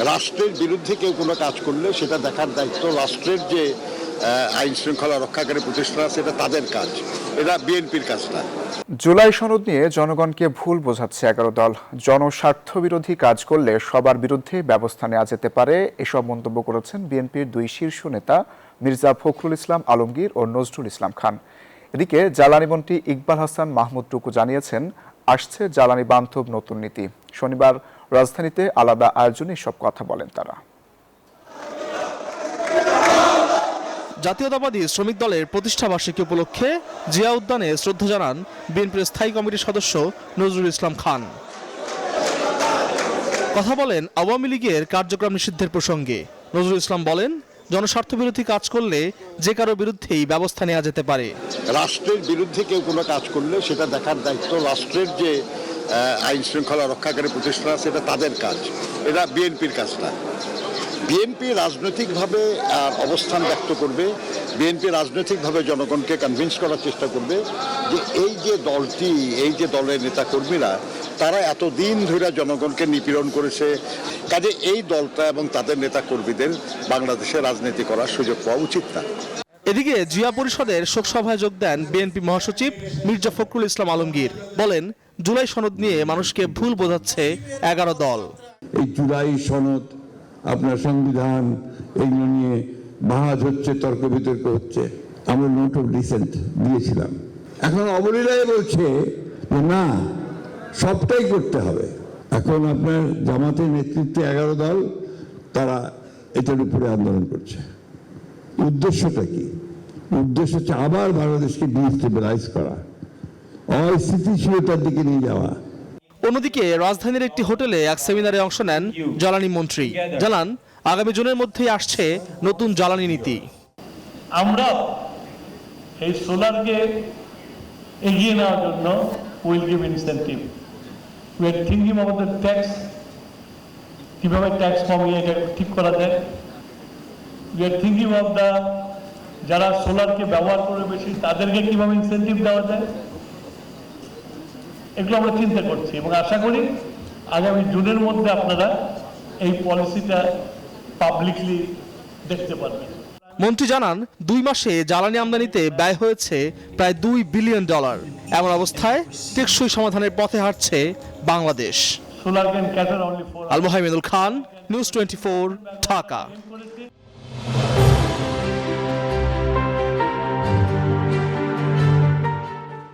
রাষ্ট্রের বিরুদ্ধে কেউ কোনো কাজ করলে সেটা দেখার দায়িত্ব রাষ্ট্রের যে আইন শৃঙ্খলা রক্ষাকারী প্রতিষ্ঠান আছে, এটা তাদের কাজ, এটা বিএনপির কাজ না। জুলাই সনদ নিয়ে জনগণকে ভুল বোঝাচ্ছে 11 দল। জনস্বার্থ বিরোধী কাজ করলে সবার বিরুদ্ধে ব্যবস্থা নেওয়া যেতে পারে, এসব মন্তব্য করেছেন বিএনপির দুই শীর্ষ নেতা মির্জা ফখরুল ইসলাম আলমগীর ও নজরুল ইসলাম খান। এদিকে জ্বালানি মন্ত্রী ইকবাল হাসান মাহমুদ টুকু জানিয়েছেন, আসছে জ্বালানি বান্ধব নতুন নীতি। শনিবার রাজধানীতে আলাদা আয়োজনে এসব কথা বলেন তারা। জাতীয়তাবাদী শ্রমিক দলের প্রতিষ্ঠাবার্ষিকী উপলক্ষে জিয়া উদ্যানে শ্রদ্ধা জানান বিএনপির স্থায়ী কমিটির সদস্য নজরুল ইসলাম খান। কথা বলেন আওয়ামী লীগের কার্যক্রম নিষিদ্ধের প্রসঙ্গে। নজরুল ইসলাম বলেন, জনস্বার্থ বিরোধী কাজ করলে যে কারো বিরুদ্ধেই ব্যবস্থা নেওয়া যেতে পারে। রাষ্ট্রের বিরুদ্ধে কেউ কোনো কাজ করলে সেটা দেখার দায়িত্ব রাষ্ট্রের যে আইন শৃঙ্খলা রক্ষাকারী প্রতিষ্ঠান আছে, এটা তাদের কাজ, এটা বিএনপির কাজ না। বিএনপি রাজনৈতিকভাবে অবস্থান ব্যক্ত করবে, বিএনপি রাজনৈতিকভাবে জনগণকে কনভিন্স করার চেষ্টা করবে যে এই যে দলটি, এই যে দলের নেতাকর্মীরা, তারা এতদিন ধরে জনগণকে নিপীড়ন করেছে, কাজে এই দলটা এবং তাদের নেতাকর্মীদের বাংলাদেশে রাজনীতি করার সুযোগ পাওয়া উচিত না। এদিকে জিয়া পরিষদের শোকসভায় যোগ দেন বিএনপি মহাসচিব মির্জা ফখরুল ইসলাম আলমগীর। বলেন, জুলাই সনদ নিয়ে মানুষকে ভুল বোঝাচ্ছে 11 দল। এই জুলাই সনদ, আপনার সংবিধান, এগুলো নিয়ে বাহাজ হচ্ছে, তর্ক বিতর্ক হচ্ছে। আমরা নোট অফ ডিসেন্ট দিয়েছিলাম, এখন অবলীলায় বলছে যে না, সবটাই করতে হবে। এখন আপনার জামাতের নেতৃত্বে 11 দল, তারা এটার উপরে আন্দোলন করছে। উদ্দেশ্যটা কি? উদ্দেশ্য হচ্ছে আবার বাংলাদেশকে ডিস্টেবিলাইজ করা, অস্থিতিশীলতার দিকে নিয়ে যাওয়া। অন্যদিকে রাজধানীর একটি হোটেলে এক সেমিনারে অংশ নেন জ্বালানি মন্ত্রী। জানান, আগামী জুনের মধ্যেই আসছে নতুন জ্বালানি নীতি। আমরা এই সোলারকে এগিয়ে নেওয়ার জন্য will give incentive. We are thinking of the tax, কিভাবে ট্যাক্স কমিয়ে এটা ঠিক করা যায়। We are thinking of the, যারা সোলারকে ব্যবহার করে বেশি তাদেরকে কিভাবে ইনসেন্টিভ দেওয়া যায়, এগুলো আমরা চিন্তা করছি এবং আশা করি আগামী জুনের মধ্যে আপনারা এই পলিসিটা পাবলিকলি দেখতে পারবেন। মন্ত্রী জানান, 2 মাসে জ্বালানি আমদানিতে ব্যয় হয়েছে প্রায় $2 বিলিয়ন। এমন অবস্থায় টেকসই সমাধানের পথে হাঁটছে বাংলাদেশ। সোলার ক্যান ক্যাটার only for Al Mohaimedul Khan, news 24, Dhaka.